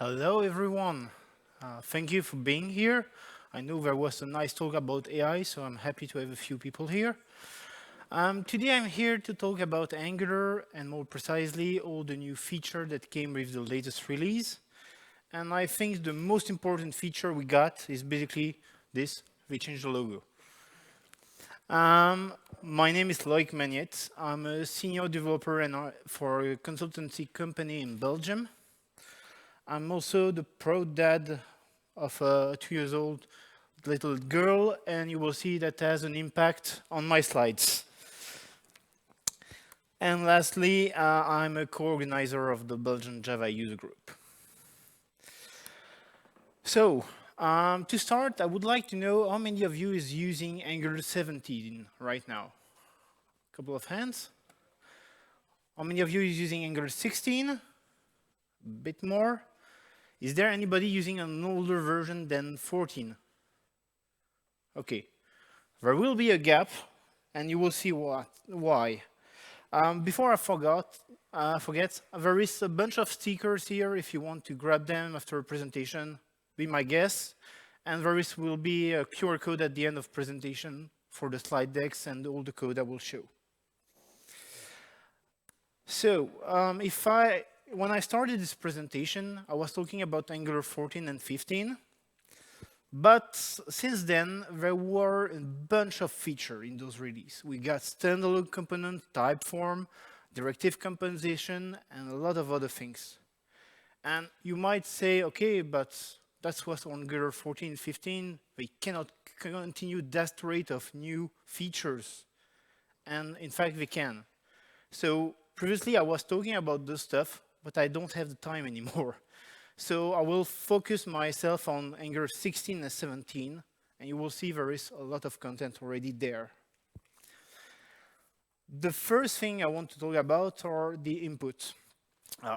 Hello, everyone. Thank you for being here. I know there was a nice talk about AI, so I'm happy to have a few people here. Today, I'm here to talk about Angular and more precisely all the new feature that came with the latest release. And I think the most important feature we got is basically this: we changed the logo. My name is Loïc Magnette. I'm a senior developer for a consultancy company in Belgium. I'm also the proud dad of a 2-year-old little girl, and you will see that has an impact on my slides. And lastly, I'm a co-organizer of the Belgian Java user group. So, to start, I would like to know how many of you is using Angular 17 right now? A couple of hands. How many of you is using Angular 16? A bit more. Is there anybody using an older version than 14? Okay, there will be a gap, and you will see why. Before I forget, there is a bunch of stickers here if you want to grab them after a presentation, be my guest. And there will be a QR code at the end of presentation for the slide decks and all the code I will show. So, when I started this presentation, I was talking about Angular 14 and 15. But since then, there were a bunch of features in those releases. We got standalone component, typeform, directive compensation, and a lot of other things. And you might say, okay, but that's what's on Angular 14, 15. We cannot continue that rate of new features. And in fact, we can. So previously, I was talking about this stuff, but I don't have the time anymore. So I will focus myself on Angular 16 and 17, and you will see there is a lot of content already there. The first thing I want to talk about are the input.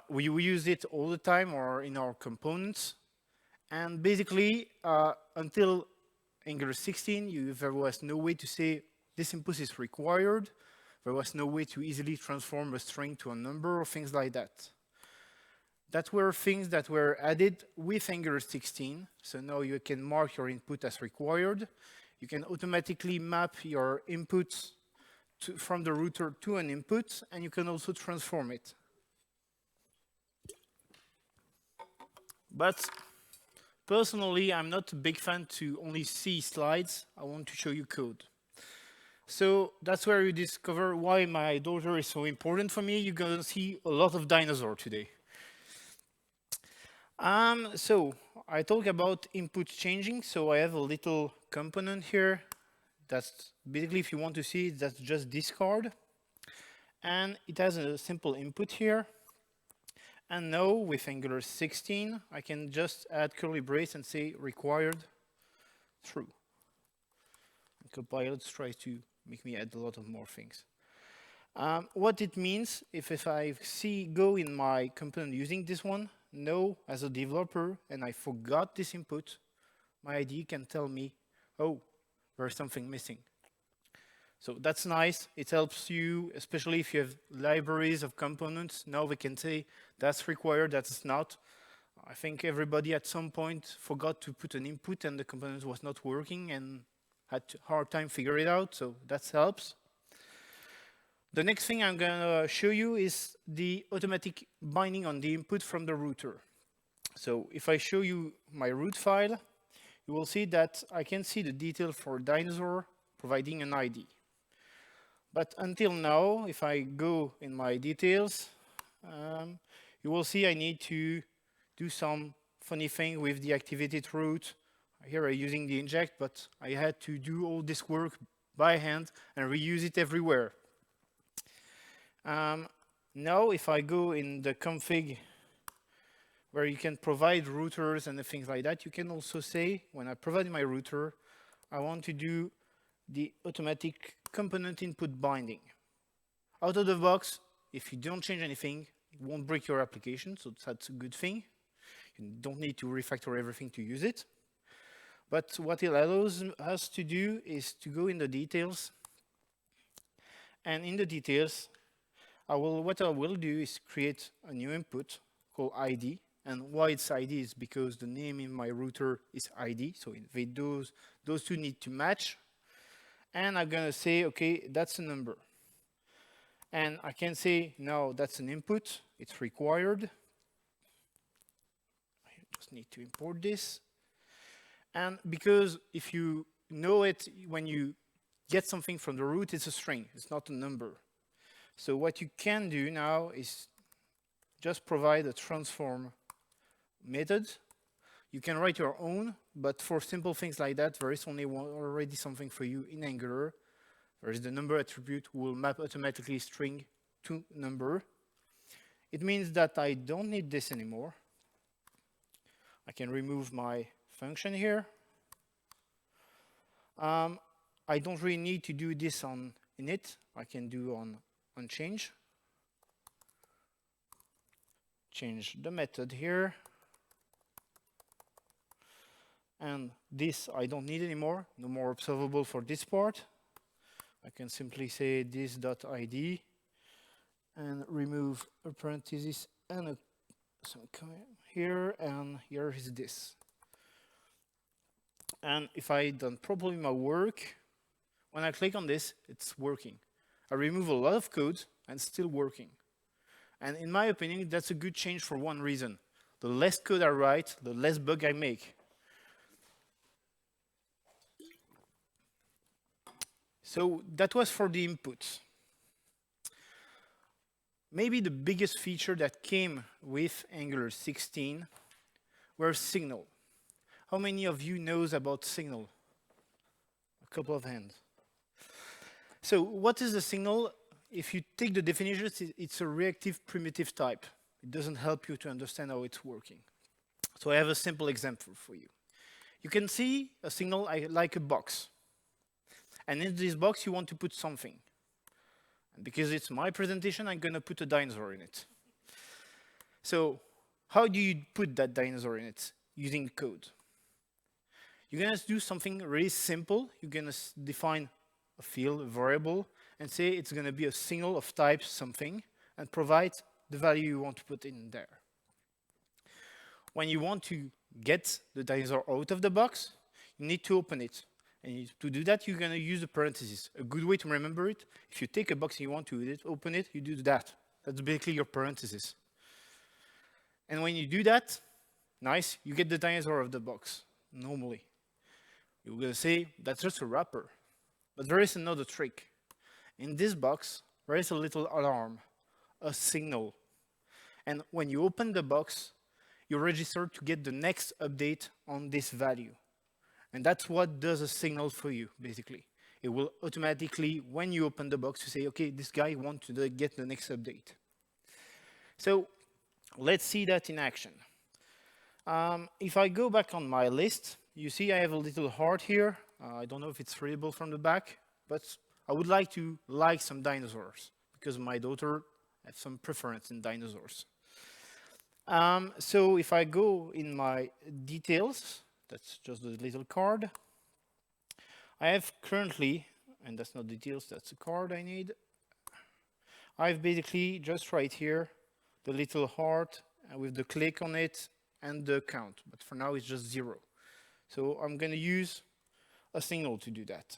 We use it all the time or in our components. And basically, until Angular 16, there was no way to say this input is required. There was no way to easily transform a string to a number or things like that. That were things that were added with Angular 16. So now you can mark your input as required. You can automatically map your inputs from the router to an input, and you can also transform it. But personally, I'm not a big fan to only see slides. I want to show you code. So that's where you discover why my daughter is so important for me. You're going to see a lot of dinosaurs today. So I talk about input changing. So I have a little component here. That's basically, if you want to see it, that's just discard. And it has a simple input here. And now with Angular 16, I can just add curly brace and say required true. Copilot tries to make me add a lot of more things. What it means, if I go in my component using this one, no, as a developer, and I forgot this input, my IDE can tell me, oh, there's something missing. So that's nice. It helps you, especially if you have libraries of components. Now we can say that's required, that's not. I think everybody at some point forgot to put an input and the component was not working and had a hard time figure it out, so that helps. The next thing I'm going to show you is the automatic binding on the input from the router. So if I show you my root file, you will see that I can see the detail for dinosaur providing an ID. But until now, if I go in my details, you will see I need to do some funny thing with the activated root. Here I'm using the inject, but I had to do all this work by hand and reuse it everywhere. Now, if I go in the config where you can provide routers and things like that, you can also say, when I provide my router, I want to do the automatic component input binding. Out of the box, if you don't change anything, it won't break your application, so that's a good thing. You don't need to refactor everything to use it. But what it allows us to do is to go in the details. And in the details, what I will do is create a new input called ID, And why it's ID is because the name in my router is ID. So in Vite, those two need to match. And I'm gonna say, okay, that's a number. And I can say, no, that's an input. It's required. I just need to import this. And because if you know it, when you get something from the root, it's a string. It's not a number. So what you can do now is just provide a transform method. You can write your own, but for simple things like that, there is only already something for you in Angular. There is the number attribute who will map automatically string to number. It means that I don't need this anymore. I can remove my function here. I don't really need to do this on init. I can do on change. Change the method here. And this I don't need anymore. No more observable for this part. I can simply say this.id and remove a parenthesis and some comment here, and here is this. And if I done properly my work, when I click on this, it's working. I remove a lot of code and still working. And in my opinion, that's a good change for one reason. The less code I write, the less bug I make. So that was for the inputs. Maybe the biggest feature that came with Angular 16 were signal. How many of you knows about signal? A couple of hands. So what is a signal? If you take the definition, it's a reactive primitive type. It doesn't help you to understand how it's working. So I have a simple example for you. You can see a signal like a box. And in this box, you want to put something. And because it's my presentation, I'm going to put a dinosaur in it. So how do you put that dinosaur in it? Using code. You're going to do something really simple. You're going to define a field, a variable, and say it's going to be a signal of type something, and provide the value you want to put in there. When you want to get the dinosaur out of the box, you need to open it. And to do that, you're going to use a parenthesis. A good way to remember it, if you take a box and you want to open it, you do that. That's basically your parenthesis. And when you do that, nice, you get the dinosaur of the box, normally. You're going to say, that's just a wrapper. But there is another trick. In this box, there is a little alarm, a signal. And when you open the box, you register to get the next update on this value. And that's what does a signal for you, basically. It will automatically, when you open the box, you say, okay, this guy wants to get the next update. So let's see that in action. If I go back on my list, you see I have a little heart here. I don't know if it's readable from the back, but I would like to like some dinosaurs because my daughter has some preference in dinosaurs. So if I go in my details, that's just the little card. I have currently, and that's not details, that's a card I need. I've basically just right here, the little heart with the click on it and the count, but for now it's just 0. So I'm going to use a signal to do that.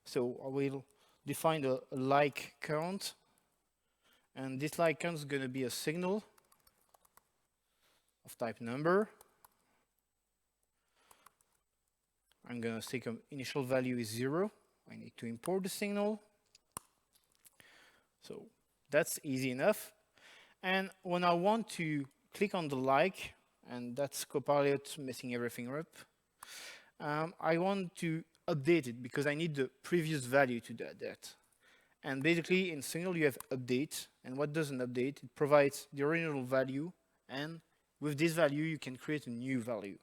So I will define a like count, and this like count is going to be a signal of type number. I'm going to take an initial value is 0. I need to import the signal. So that's easy enough. And when I want to click on the like, and that's Copilot messing everything up, I want to update it because I need the previous value to that. And basically in signal you have update, and what does an update? It provides the original value, and with this value you can create a new value.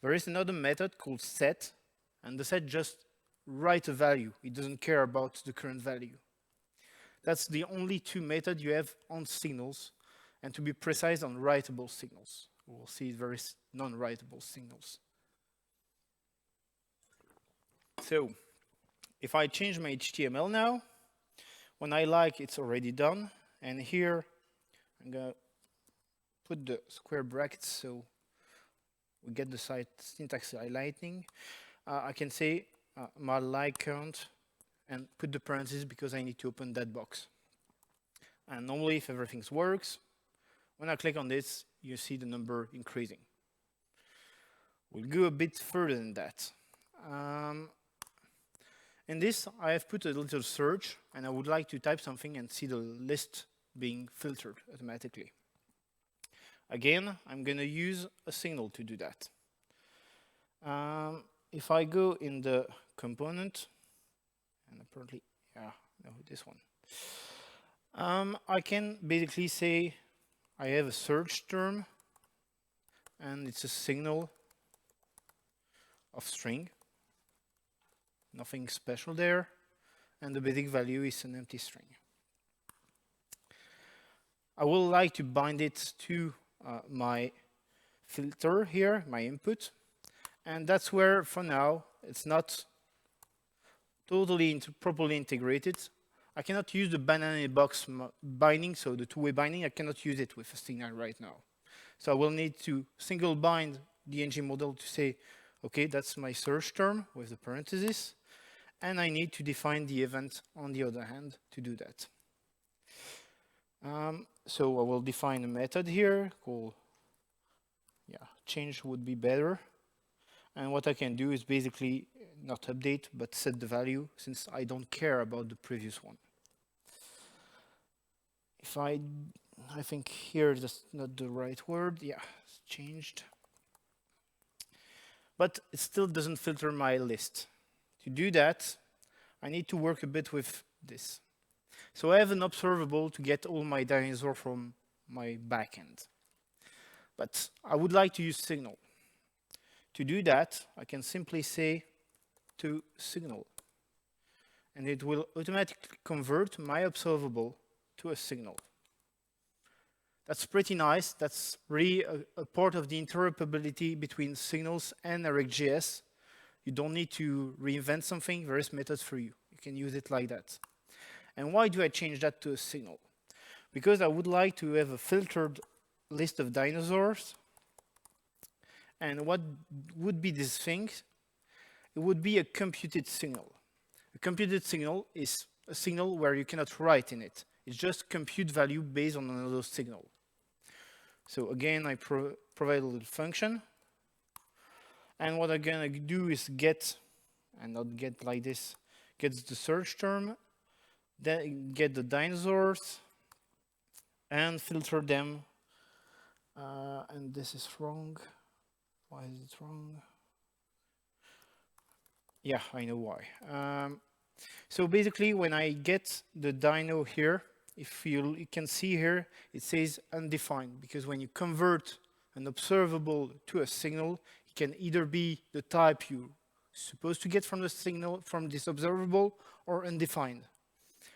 There is another method called set, and the set just writes a value. It doesn't care about the current value. That's the only two methods you have on signals, and to be precise, on writable signals. We'll see there is non-writable signals. So if I change my HTML now, when I like, it's already done. And here I'm going to put the square brackets so we get the syntax highlighting. I can say my like count and put the parentheses because I need to open that box. And normally, if everything works, when I click on this, you see the number increasing. We'll go a bit further than that. In this, I have put a little search, and I would like to type something and see the list being filtered automatically. Again, I'm going to use a signal to do that. If I go in the component, and apparently, yeah, no, this one. I can basically say I have a search term, and it's a signal of string. Nothing special there, and the basic value is an empty string. I would like to bind it to my filter here, my input, and that's where, for now, it's not totally properly integrated. I cannot use the banana box binding, so the two-way binding, I cannot use it with a signal right now. So I will need to single bind the ng model to say, okay, that's my search term with the parentheses, and I need to define the event on the other hand to do that. So I will define a method here called, change would be better. And what I can do is basically not update, but set the value, since I don't care about the previous one. If I think here that's not the right word. Yeah, it's changed. But it still doesn't filter my list. To do that, I need to work a bit with this. So I have an observable to get all my dinosaur from my backend. But I would like to use signal. To do that, I can simply say to signal. And it will automatically convert my observable to a signal. That's pretty nice. That's really a part of the interoperability between signals and RxJS. You don't need to reinvent something. There is methods for you. You can use it like that. And why do I change that to a signal? Because I would like to have a filtered list of dinosaurs. And what would be this thing? It would be a computed signal. A computed signal is a signal where you cannot write in it. It's just compute value based on another signal. So again, I provide a little function. And what I'm going to do is get, and not get like this, gets the search term, then get the dinosaurs, and filter them. And this is wrong. Why is it wrong? Yeah, I know why. So basically, when I get the dino here, if you can see here, it says undefined, because when you convert an observable to a signal, it can either be the type you're supposed to get from the signal, from this observable, or undefined.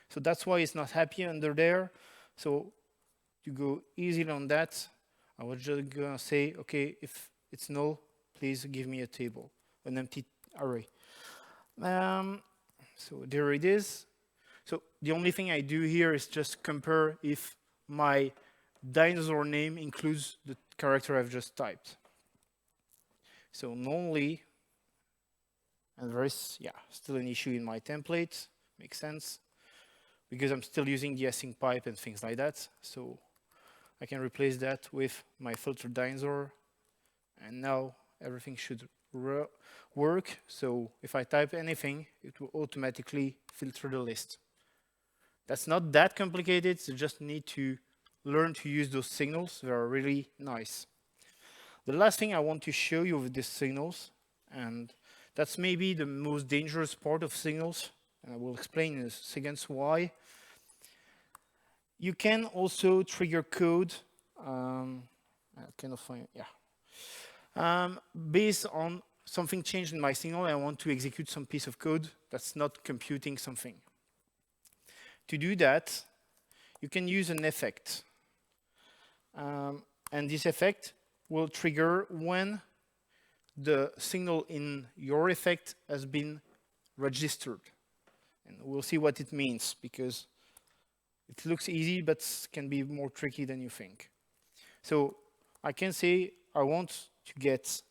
So that's why it's not happy under there. So to go easy on that, I was just gonna say, okay, if it's null, please give me a table, an empty array. So there it is. So the only thing I do here is just compare if my dinosaur name includes the character I've just typed. So normally, and there is, still an issue in my template, makes sense, because I'm still using the async pipe and things like that. So I can replace that with my filtered dinosaur, and now everything should work. So if I type anything, it will automatically filter the list. That's not that complicated, you just need to learn to use those signals. They are really nice. The last thing I want to show you with these signals, and that's maybe the most dangerous part of signals, and I will explain in a second why. You can also trigger code, based on something changed in my signal. I want to execute some piece of code that's not computing something. To do that, you can use an effect. And this effect will trigger when the signal in your effect has been registered. And we'll see what it means, because it looks easy, but can be more tricky than you think. So I can say I want to get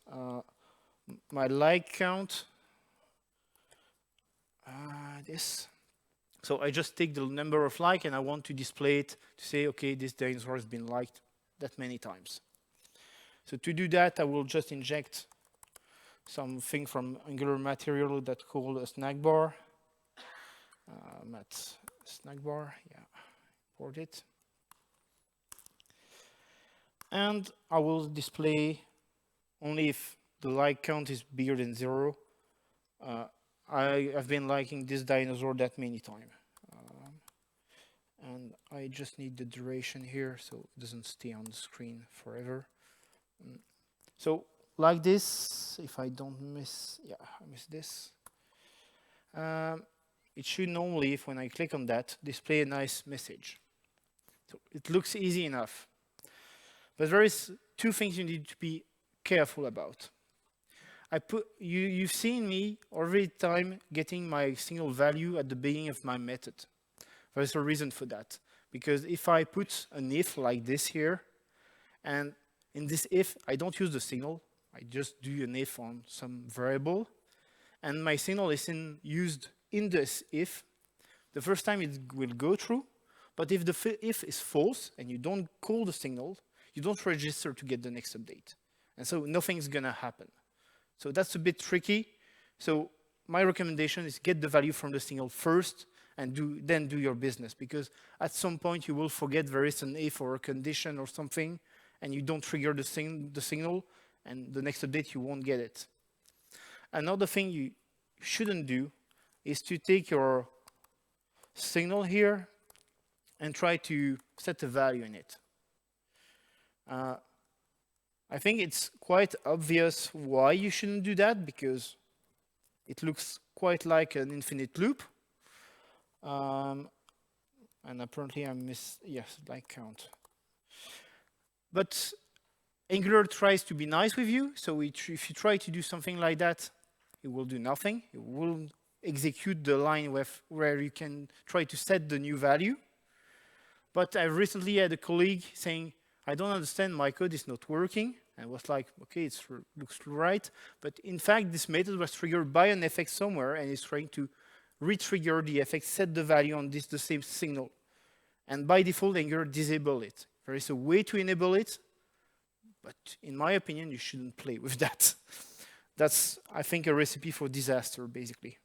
my like count, this. So I just take the number of like and I want to display it to say, okay, this dinosaur has been liked that many times. So to do that, I will just inject something from Angular material that called a snack bar. Mat snack bar, yeah, import it. And I will display only if the like count is bigger than 0. I have been liking this dinosaur that many times. And I just need the duration here so it doesn't stay on the screen forever. So like this, if I don't miss, yeah, I miss this. It should normally, if when I click on that, display a nice message. So it looks easy enough. But there is 2 things you need to be careful about. You've seen me every time getting my single value at the beginning of my method. There's a reason for that. Because if I put an if like this here, and in this if, I don't use the signal, I just do an if on some variable, and my signal is used in this if, the first time it will go through, but if the if is false and you don't call the signal, you don't register to get the next update. And so nothing's gonna happen. So that's a bit tricky. So my recommendation is get the value from the signal first and then do your business, because at some point you will forget there is an if or a condition or something and you don't trigger the signal, and the next update you won't get it. Another thing you shouldn't do is to take your signal here and try to set a value in it. I think it's quite obvious why you shouldn't do that, because it looks quite like an infinite loop. And apparently I missed, yes, like count. But Angular tries to be nice with you, so if you try to do something like that, it will do nothing. It will execute the line where you can try to set the new value. But I recently had a colleague saying, I don't understand, my code is not working. And I was like, okay, it looks right. But in fact, this method was triggered by an effect somewhere, and it's trying to re-trigger the effect, set the value on the same signal. And by default, Angular disable it. There is a way to enable it, but in my opinion, you shouldn't play with that. That's, I think, a recipe for disaster, basically.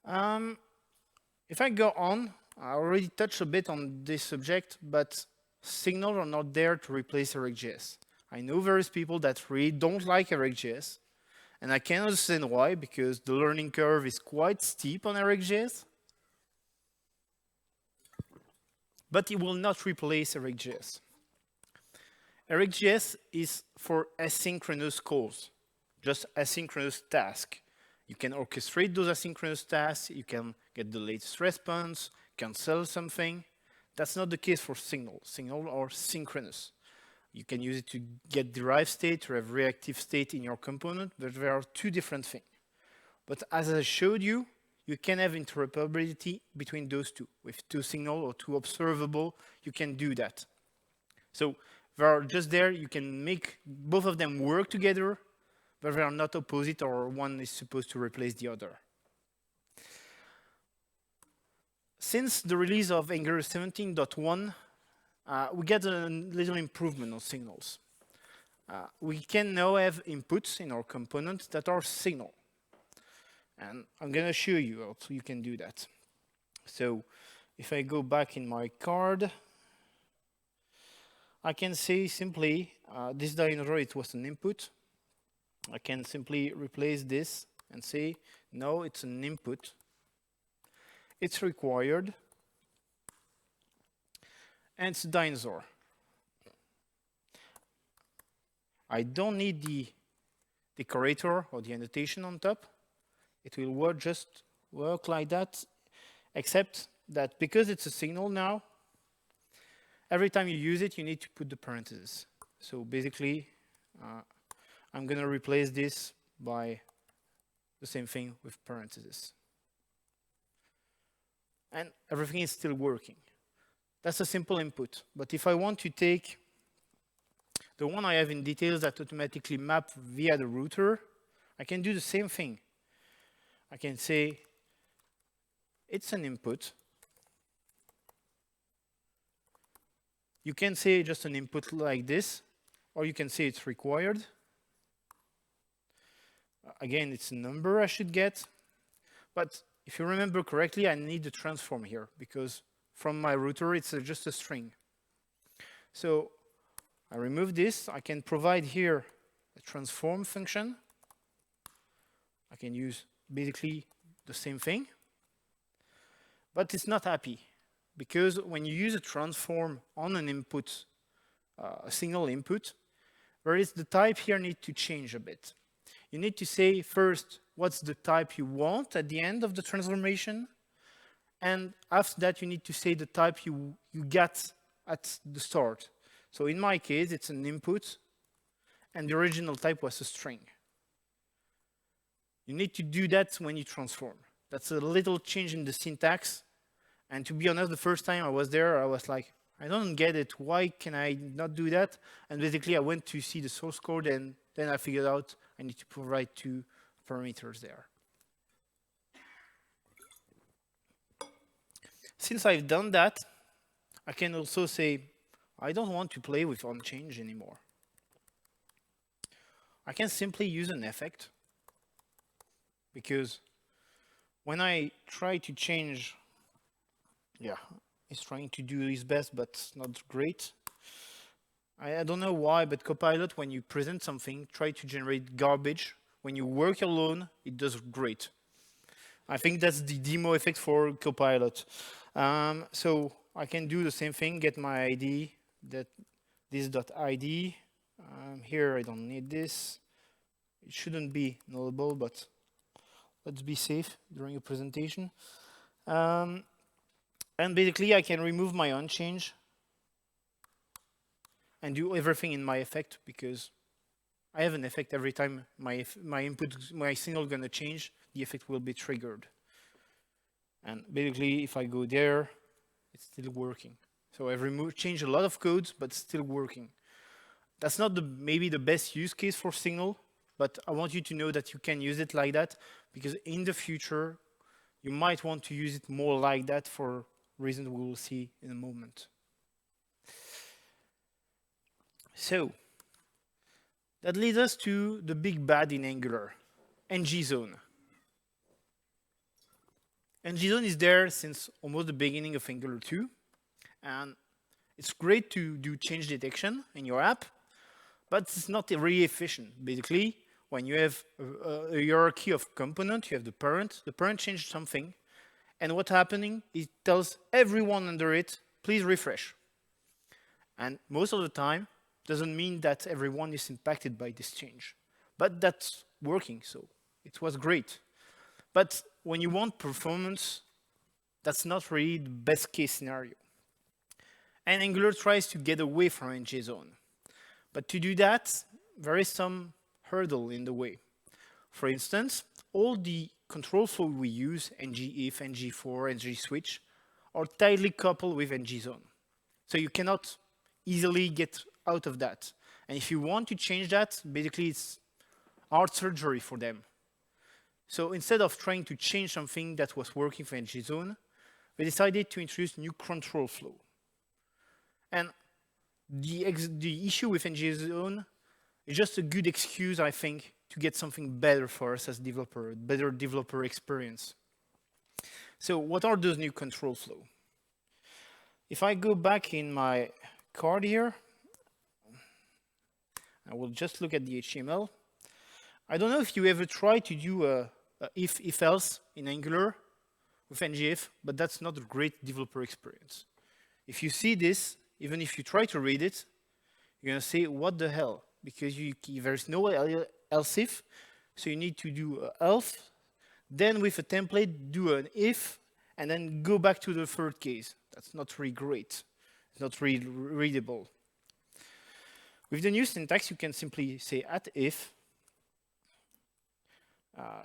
If I go on, I already touched a bit on this subject, but signals are not there to replace reactive.js. I know various people that really don't like reactive.js, and I can understand why, because the learning curve is quite steep on reactive.js. But it will not replace reactive.js. reactive.js is for asynchronous calls, just asynchronous tasks. You can orchestrate those asynchronous tasks, you can get the latest response, cancel something. That's not the case for Signal. Signal are synchronous. You can use it to get derived state or have reactive state in your component, but there are 2 different things. But as I showed you, you can have interoperability between those 2. With 2 signal or 2 observable, you can do that. So they are just there, you can make both of them work together, but they are not opposite or one is supposed to replace the other. Since the release of Angular 17.1, we get a little improvement on signals. We can now have inputs in our component that are signal. And I'm going to show you how you can do that. So if I go back in my card, I can say simply, this dinosaur, it was an input. I can simply replace this and say, no, it's an input. It's required. And it's a dinosaur. I don't need the decorator or the annotation on top. It will just work like that, except that because it's a signal now, every time you use it, you need to put the parentheses. So basically, I'm going to replace this by the same thing with parentheses. And everything is still working. That's a simple input. But if I want to take the one I have in details that automatically map via the router, I can do the same thing. I can say it's an input. You can say just an input like this, or you can say it's required. Again, it's a number I should get. But if you remember correctly, I need the transform here, because from my router, it's just a string. So I remove this. I can provide here a transform function. I can use basically the same thing. But it's not happy, because when you use a transform on an input, a single input, whereas the type here needs to change a bit. You need to say first what's the type you want at the end of the transformation, and after that you need to say the type you get at the start. So in my case, it's an input, and the original type was a string. You need to do that when you transform. That's a little change in the syntax, and to be honest, the first time I was there, I was like, I don't get it. Why can I not do that? And basically, I went to see the source code, and then I figured out I need to provide 2 parameters there. Since I've done that, I can also say, I don't want to play with onChange anymore. I can simply use an effect, because when I try to change, it's trying to do his best, but not great. I don't know why, but Copilot, when you present something, try to generate garbage. When you work alone, it does great. I think that's the demo effect for Copilot. So I can do the same thing, get my ID, this.id. Here I don't need this. It shouldn't be nullable, but let's be safe during a presentation. And basically, I can remove my onChange and do everything in my effect, because I have an effect every time my input, my signal gonna change, the effect will be triggered. And basically, if I go there, it's still working. So I've changed a lot of codes, but still working. That's not maybe the best use case for signal, but I want you to know that you can use it like that, because in the future, you might want to use it more like that for reasons we will see in a moment. So that leads us to the big bad in Angular, ng-zone. ng-zone is there since almost the beginning of Angular 2, and it's great to do change detection in your app, but it's not really efficient. Basically, when you have a hierarchy of components, you have the parent changed something, and what's happening, it tells everyone under it, please refresh. And most of the time, doesn't mean that everyone is impacted by this change. But that's working, so it was great. But when you want performance, that's not really the best case scenario. And Angular tries to get away from ng-zone. But to do that, there is some hurdle in the way. For instance, all the control flow we use, ng-if, ng-for, ng-switch, are tightly coupled with ng-zone. So you cannot easily get out of that. And if you want to change that, basically it's hard surgery for them. So instead of trying to change something that was working for ng-zone, we decided to introduce new control flow. And the issue with ng-zone is just a good excuse, I think, to get something better for us as developer, better developer experience. So what are those new control flow? If I go back in my card here, I will just look at the HTML. I don't know if you ever tried to do a if-else in Angular with ng-if, but that's not a great developer experience. If you see this, even if you try to read it, you're going to say, what the hell? Because there's no else if, so you need to do else, then with a template, do an if, and then go back to the third case. That's not really great. It's not really readable. With the new syntax, you can simply say @if.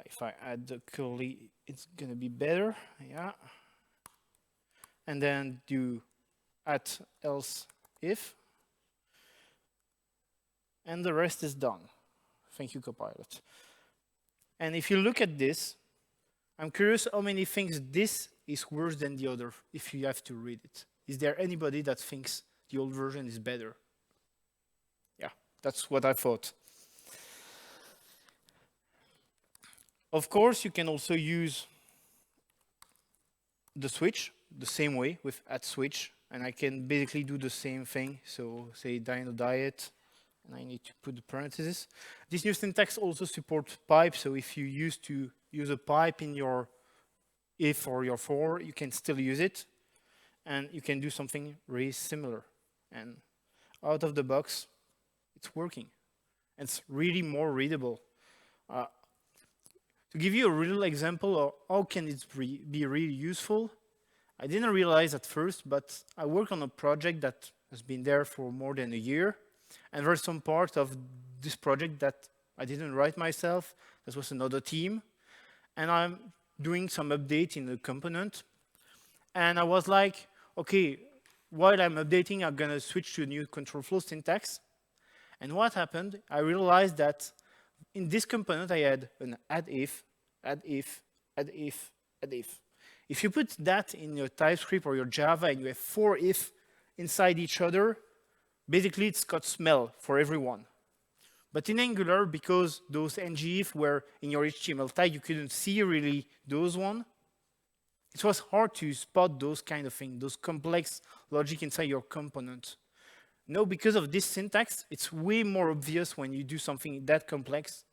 If I add the curly, it's going to be better. Yeah. And then do @else if. and the rest is done. Thank you, Copilot. And if you look at this, I'm curious how many things this is worse than the other if you have to read it. Is there anybody that thinks the old version is better? Yeah, that's what I thought. Of course, you can also use the switch the same way with @switch, and I can basically do the same thing. So say dino diet, and I need to put the parentheses. This new syntax also supports pipe, so if you used to use a pipe in your if or your for, you can still use it, and you can do something really similar. And out of the box, it's working. It's really more readable. To give you a real example of how can it be really useful, I didn't realize at first, but I work on a project that has been there for more than a year, and there's some part of this project that I didn't write myself. This was another team, and I'm doing some update in the component, and I was like, okay, while I'm updating, I'm gonna switch to a new control flow syntax. And what happened, I realized that in this component, I had an add if, add if, add if, add if. If you put that in your TypeScript or your Java and you have 4 if inside each other, basically it's got smell for everyone. But in Angular, because those ngIf were in your HTML tag, you couldn't see really those one. It was hard to spot those kind of things, those complex logic inside your component. No, because of this syntax, it's way more obvious when you do something that complex.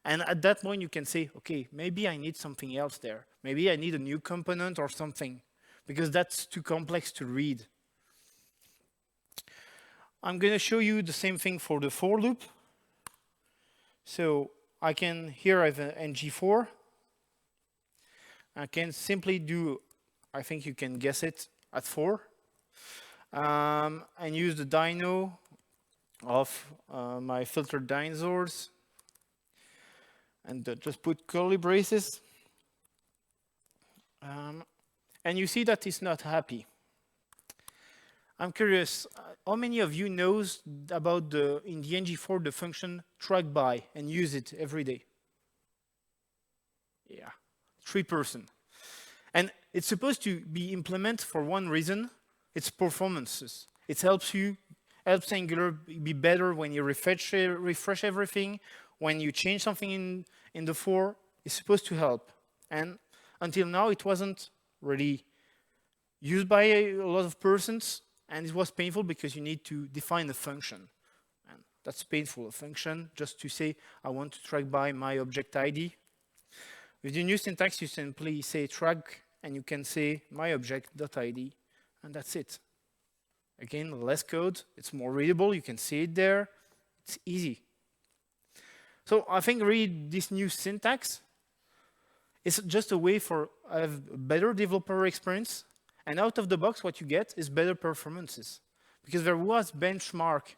And at that point, you can say, okay, maybe I need something else there. Maybe I need a new component or something, because that's too complex to read. I'm going to show you the same thing for the for loop. So I can, here I have an ng4. I can simply do, I think you can guess it, at 4. And use the dino of my filtered dinosaurs, and just put curly braces. And you see that it's not happy. I'm curious, how many of you knows about in the ng4 the function track by and use it every day? Yeah, 3%. And it's supposed to be implemented for one reason. It's performances. It helps Angular be better when you refresh everything. When you change something in the for, it's supposed to help. And until now, it wasn't really used by a lot of persons, and it was painful because you need to define a function. And that's painful, a function, just to say, I want to track by my object ID. With the new syntax, you simply say track, and you can say my object.id. And that's it. Again, less code, it's more readable, you can see it there, it's easy. So I think really this new syntax is just a way for a better developer experience, and out of the box what you get is better performances. Because there was benchmark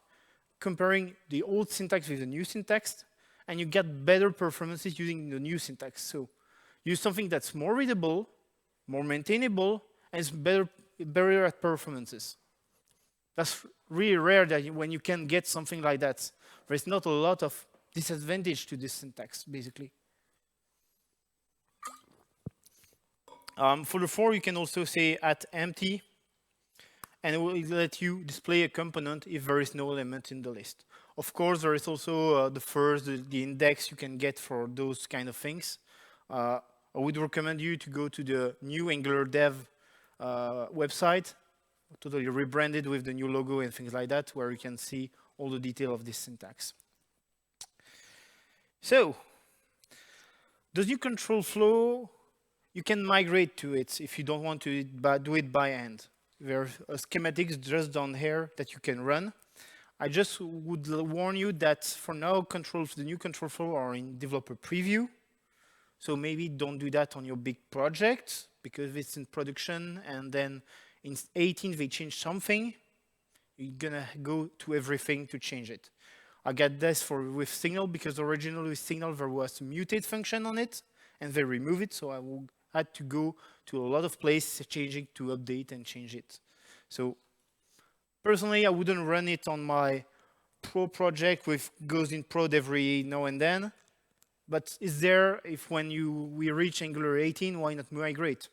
comparing the old syntax with the new syntax, and you get better performances using the new syntax. So use something that's more readable, more maintainable, and it's better at performances. That's really rare that when you can get something like that. There's not a lot of disadvantage to this syntax, basically. For the for, you can also say @empty, and it will let you display a component if there is no element in the list. Of course, there is also the index you can get for those kind of things. I would recommend you to go to the new Angular dev website, totally rebranded with the new logo and things like that, where you can see all the detail of this syntax. So, the new control flow, you can migrate to it if you don't want to do it by hand. There are schematics just down here that you can run. I just would warn you that for now, the new control flow are in developer preview. So maybe don't do that on your big project, because it's in production, and then in 18 they change something, you're gonna go to everything to change it. I got this with Signal, because originally with Signal there was a mutate function on it, and they removed it, so I had to go to a lot of places changing to update and change it. So personally, I wouldn't run it on my pro project with goes in prod every now and then, but it's there if when we reach Angular 18, why not migrate?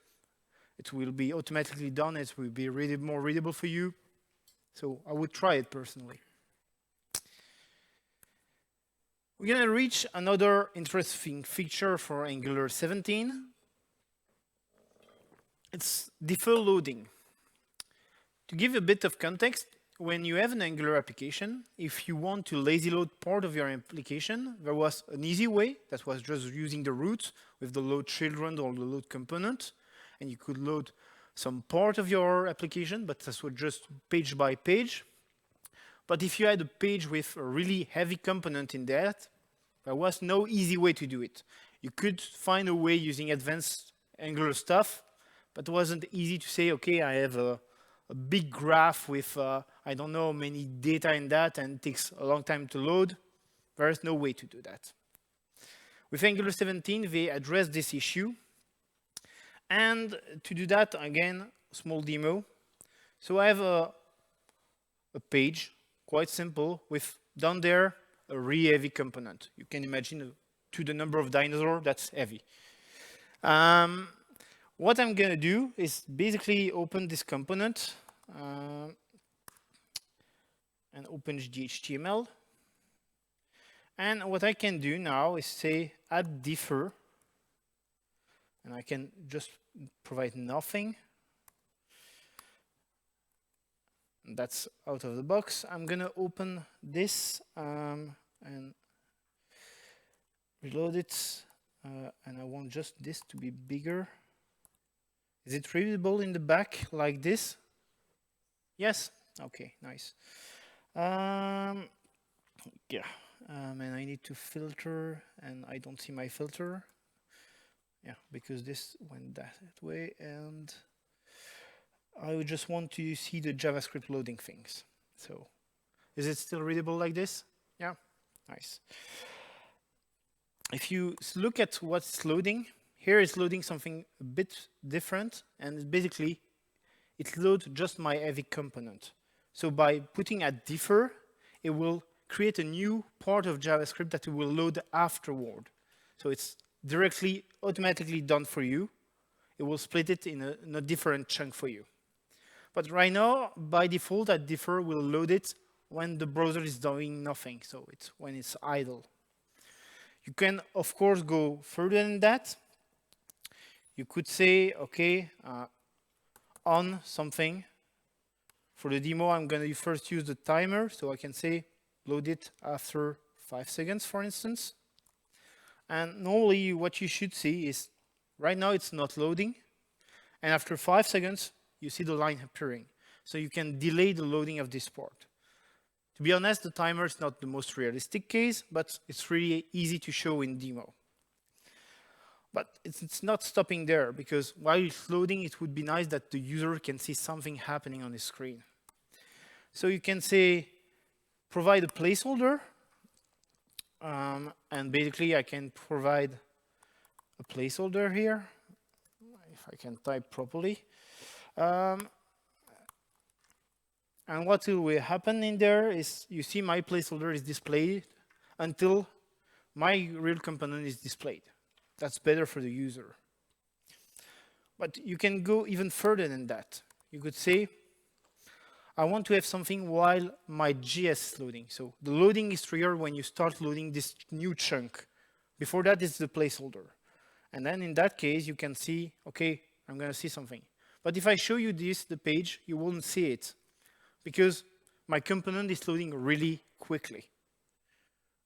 It will be automatically done. It will be more readable for you. So I would try it personally. We're going to reach another interesting feature for Angular 17. It's default loading. To give a bit of context, when you have an Angular application, if you want to lazy load part of your application, there was an easy way that was just using the root with the load children or the load component, and you could load some part of your application, but this was just page by page. But if you had a page with a really heavy component in that, there was no easy way to do it. You could find a way using advanced Angular stuff, but it wasn't easy to say, okay, I have a big graph with, I don't know, many data in that, and it takes a long time to load. There is no way to do that. With Angular 17, they address this issue. And to do that, again, small demo. So I have a page, quite simple, with down there a really heavy component. You can imagine to the number of dinosaurs, that's heavy. What I'm going to do is basically open this component and open the HTML. And what I can do now is say add differ. And I can just provide nothing. That's out of the box. I'm going to open this and reload it. And I want just this to be bigger. Is it readable in the back like this? Yes? Okay, nice. Yeah, and I need to filter, and I don't see my filter. Yeah, because this went that way, and I would just want to see the JavaScript loading things. So, is it still readable like this? Yeah, nice. If you look at what's loading, here it's loading something a bit different, and basically it loads just my heavy component. So by putting a differ, it will create a new part of JavaScript that it will load afterward. So it's directly, automatically done for you. It will split it in a different chunk for you. But right now, by default, that differ will load it when the browser is doing nothing. So it's when it's idle. You can, of course, go further than that. You could say, okay, on something. For the demo, I'm going to first use the timer. So I can say load it after 5 seconds, for instance. And normally what you should see is right now it's not loading. And after 5 seconds, you see the line appearing. So you can delay the loading of this part. To be honest, the timer is not the most realistic case, but it's really easy to show in demo. But it's not stopping there, because while it's loading, it would be nice that the user can see something happening on the screen. So you can say, provide a placeholder. And basically, I can provide a placeholder here, if I can type properly. And what will happen in there is, you see my placeholder is displayed until my real component is displayed. That's better for the user. But you can go even further than that. You could say, I want to have something while my JS is loading. So the loading is triggered when you start loading this new chunk. Before that, it's the placeholder. And then in that case, you can see, okay, I'm going to see something. But if I show you this, the page, you won't see it, because my component is loading really quickly.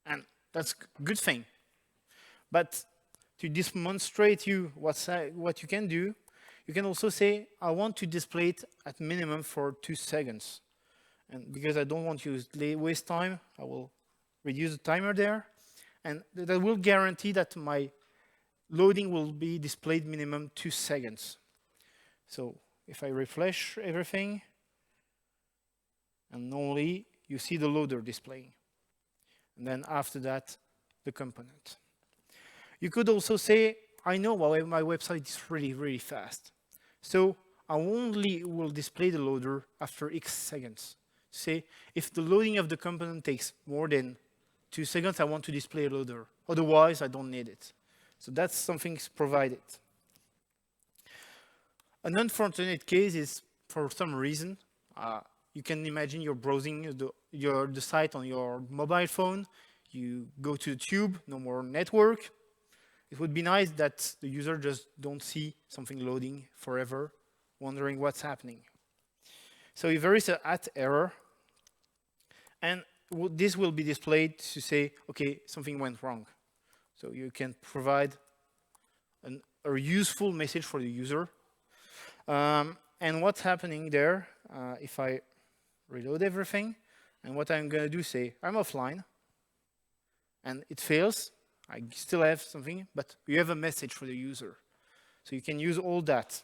And that's a good thing. But to demonstrate you what you can do, you can also say, I want to display it at minimum for 2 seconds. And because I don't want to waste time, I will reduce the timer there. And that will guarantee that my loading will be displayed minimum 2 seconds. So if I refresh everything, and normally you see the loader displaying. And then after that, the component. You could also say, I know my website is really, really fast. So I only will display the loader after X seconds. Say, if the loading of the component takes more than 2 seconds, I want to display a loader. Otherwise, I don't need it. So that's something provided. An unfortunate case is, for some reason, you can imagine you're browsing the site on your mobile phone. You go to the tube, no more network. It would be nice that the user just don't see something loading forever, wondering what's happening. So if there is an @error, and this will be displayed to say, okay, something went wrong. So you can provide a useful message for the user. And what's happening there, if I reload everything, and what I'm going to do, say, I'm offline, and it fails, I still have something, but you have a message for the user. So you can use all that.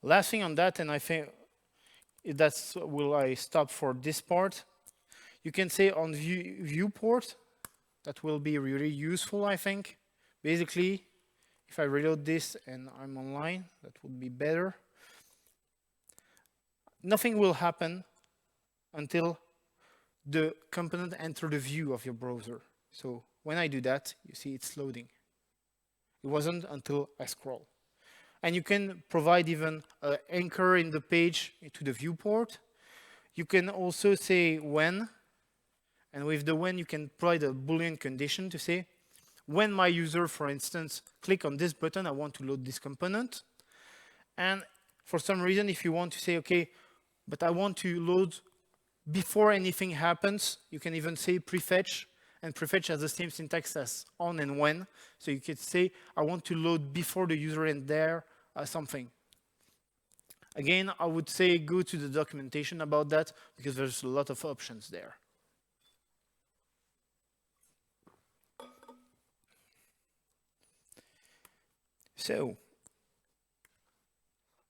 Last thing on that, and I think that's will I stop for this part. You can say on viewport, that will be really useful, I think. Basically, if I reload this and I'm online, that would be better. Nothing will happen until the component enter the view of your browser. So when I do that, you see it's loading. It wasn't until I scroll. And you can provide even an anchor in the page to the viewport. You can also say when, and with the when you can provide a Boolean condition to say, when my user, for instance, click on this button, I want to load this component. And for some reason, if you want to say, okay, but I want to load before anything happens, you can even say prefetch, and prefetch has the same syntax as on and when. So you could say, I want to load before the user and there something. Again, I would say go to the documentation about that, because there's a lot of options there. So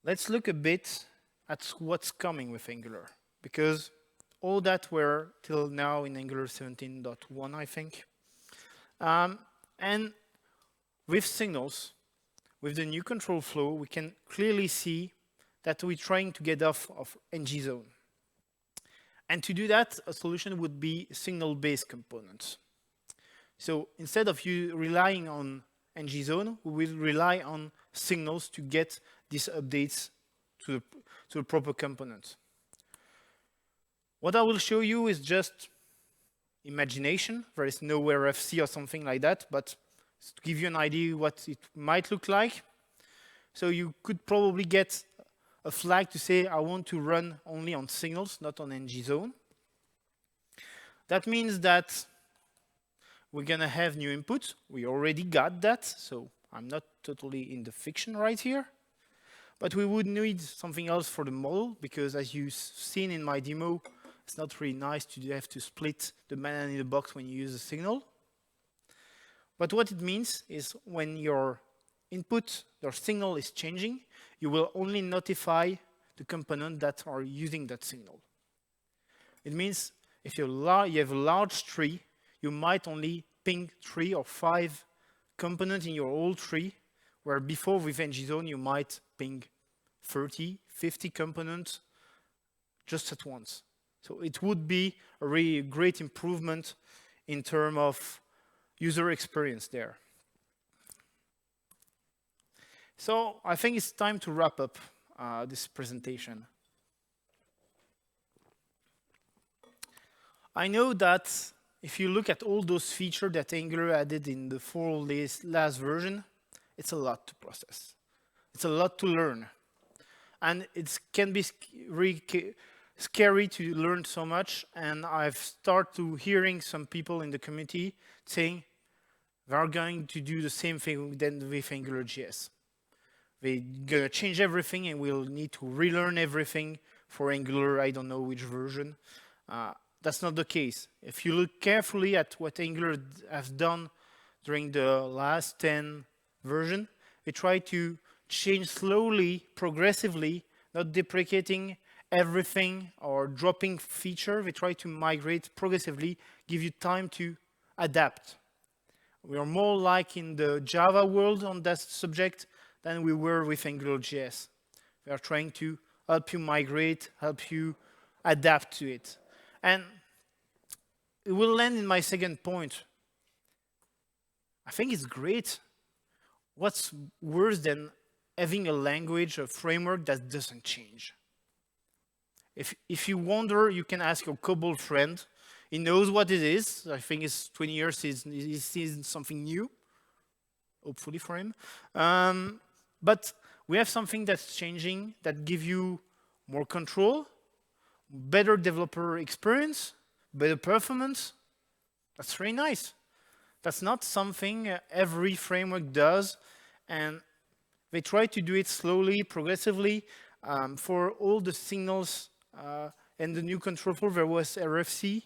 let's look a bit at what's coming with Angular, because all that were till now in Angular 17.1, I think. And with signals, with the new control flow, we can clearly see that we're trying to get off of ng zone. And to do that, a solution would be signal-based components. So instead of you relying on ng zone, we will rely on signals to get these updates to the proper component. What I will show you is just imagination. There is no RFC or something like that, but to give you an idea what it might look like. So you could probably get a flag to say, I want to run only on signals, not on ng zone. That means that we're going to have new inputs. We already got that, so I'm not totally in the fiction right here. But we would need something else for the model, because as you've seen in my demo, it's not really nice to have to split the banana in the box when you use a signal. But what it means is when your input, your signal is changing, you will only notify the component that are using that signal. It means if you have a large tree, you might only ping 3 or 5 components in your whole tree, where before with ng zone you might ping 30, 50 components just at once. So it would be a really great improvement in terms of user experience there. So I think it's time to wrap up this presentation. I know that if you look at all those features that Angular added in the last version, it's a lot to process. It's a lot to learn. And it can be really scary to learn so much. And I've started to hearing some people in the community saying they're going to do the same thing then with AngularJS. They're going to change everything and we'll need to relearn everything for Angular, I don't know which version. That's not the case. If you look carefully at what Angular has done during the last 10 version, they try to change slowly, progressively, not deprecating everything or dropping feature. They try to migrate progressively, give you time to adapt. We are more like in the Java world on that subject than we were with AngularJS. We are trying to help you migrate, help you adapt to it. And it will land in my second point. I think it's great. What's worse than having a language, a framework that doesn't change? If you wonder, you can ask your COBOL friend. He knows what it is. I think it's 20 years, he's seen something new, hopefully for him. But we have something that's changing that gives you more control, better developer experience, better performance. That's very nice. That's not something every framework does, and they try to do it slowly, progressively. For all the signals and the new control flow, there was RFC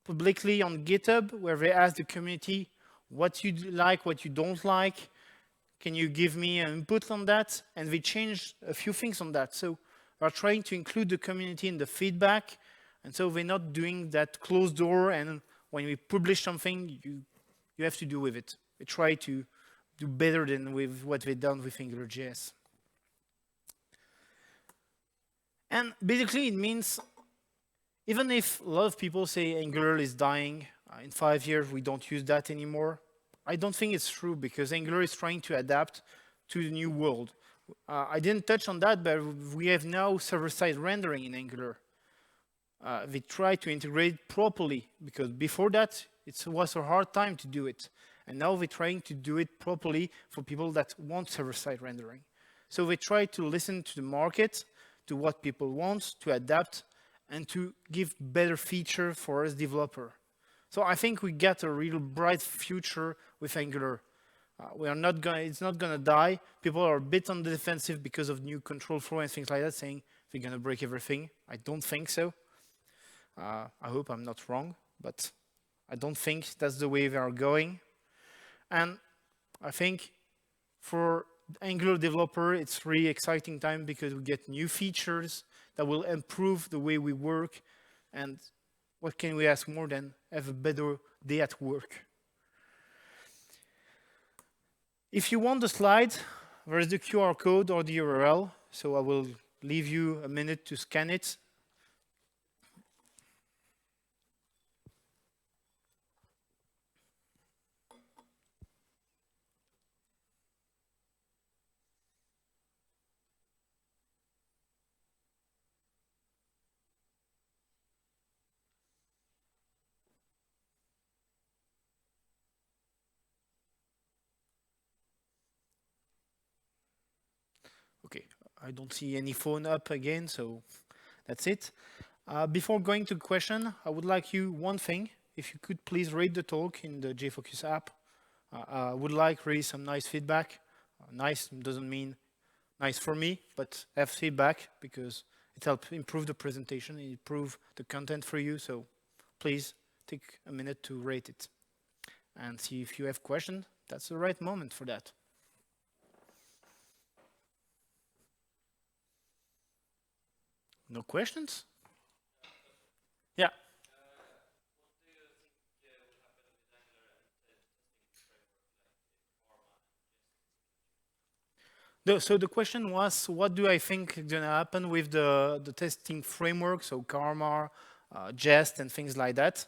publicly on GitHub where they asked the community what you like, what you don't like. Can you give me an input on that? And they changed a few things on that. So they're trying to include the community in the feedback. And so they're not doing that closed door. And when we publish something, you have to do with it. They try to do better than with what they've done with AngularJS. And basically it means, even if a lot of people say Angular is dying, in 5 years we don't use that anymore, I don't think it's true, because Angular is trying to adapt to the new world. I didn't touch on that, but we have now server-side rendering in Angular. They try to integrate properly, because before that it was a hard time to do it. And now they're trying to do it properly for people that want server-side rendering. So they try to listen to the market, to what people want, to adapt, and to give better feature for us developer. So I think we get a real bright future with Angular. It's not gonna die. People are a bit on the defensive because of new control flow and things like that, saying they're gonna break everything. I don't think so. I hope I'm not wrong, but I don't think that's the way they are going. And I think for Angular developer, it's really exciting time, because we get new features that will improve the way we work. And what can we ask more than have a better day at work? If you want the slide, there is the QR code or the URL. So I will leave you a minute to scan it. Okay, I don't see any phone up again, so that's it. Before going to the question, I would like you one thing. If you could please rate the talk in the JFocus app. I would like really some nice feedback. Nice doesn't mean nice for me, but have feedback, because it helps improve the presentation, improve the content for you. So please take a minute to rate it and see if you have questions. That's the right moment for that. No questions? Yeah. So the question was, what do I think is going to happen with the testing framework, so Karma, Jest, and things like that?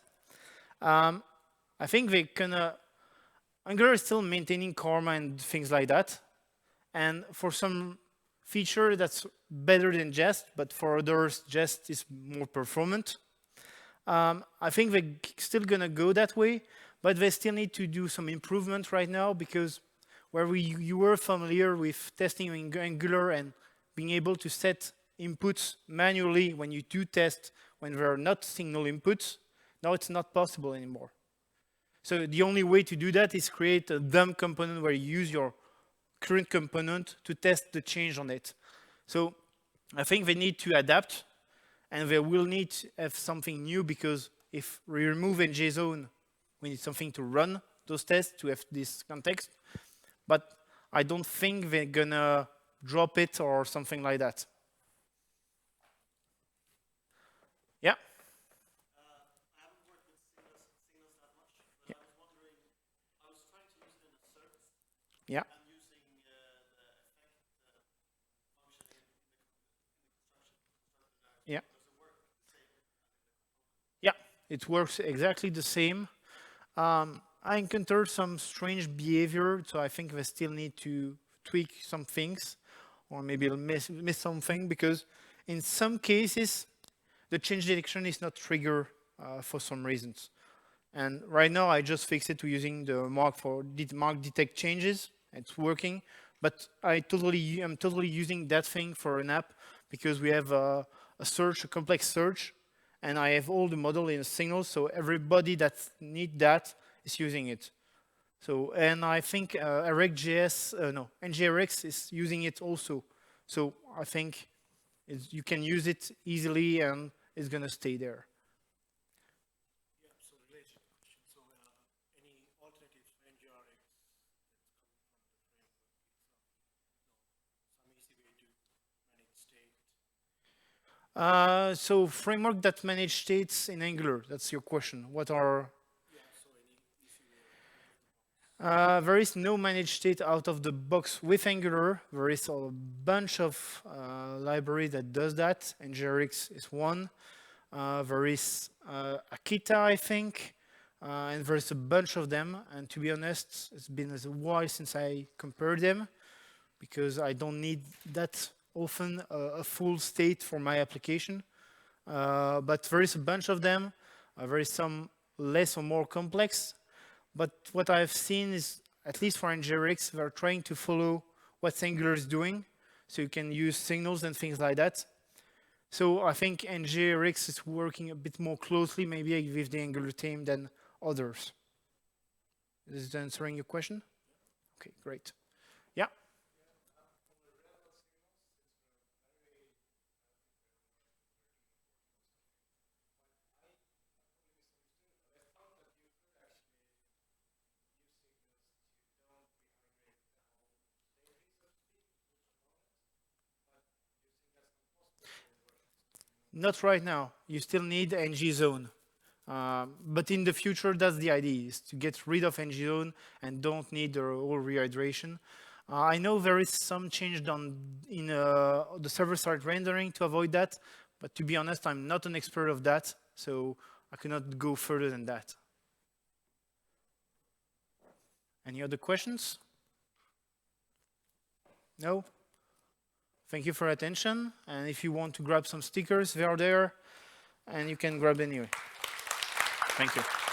I think they Angular is still maintaining Karma and things like that. And for some feature that's better than Jest, but for others, Jest is more performant. I think they're still going to go that way, but they still need to do some improvement right now, because where you were familiar with testing in Angular and being able to set inputs manually when you do test when there are not signal inputs, now it's not possible anymore. So the only way to do that is create a dumb component where you use your current component to test the change on it. So I think they need to adapt, and they will need to have something new, because if we remove NGZone, we need something to run those tests to have this context. But I don't think they're gonna drop it or something like that. Yeah? I haven't worked with signals that much, but I was wondering, I was trying to use it in a service. Yeah. I'm using the effect function in the constructor it works exactly the same. I encountered some strange behavior, so I think they still need to tweak some things, or maybe miss something, because in some cases, the change detection is not triggered for some reasons. And right now, I just fixed it to using the mark detect changes. It's working, but I'm totally using that thing for an app because we have a complex search, and I have all the model in a signal, so everybody that need that is using it. So, and I think NGRX is using it also. So I think you can use it easily, and it's gonna stay there. Yeah, so related question. So any alternatives for NGRX that's coming from the framework itself? No, some easy way to manage state. So framework that manage states in Angular, that's your question. What are... Yeah, so any easy way out of the box. There is no managed state out of the box with Angular. There is a bunch of library that does that. NGRX is one. There is Akita, I think, and there's a bunch of them. And to be honest, it's been a while since I compared them because I don't need that often a full state for my application. But there is a bunch of them. There is some less or more complex. But what I've seen is, at least for NGRX, they're trying to follow what Angular is doing. So you can use signals and things like that. So I think NGRX is working a bit more closely, maybe with the Angular team than others. Is that answering your question? Okay, great. Yeah. Not right now. You still need ng zone. But in the future, that's the idea, is to get rid of ng zone and don't need the whole rehydration. I know there is some change done in the server-side rendering to avoid that, but to be honest, I'm not an expert of that, so I cannot go further than that. Any other questions? No? Thank you for your attention, and if you want to grab some stickers, they are there, and you can grab anyway. Thank you.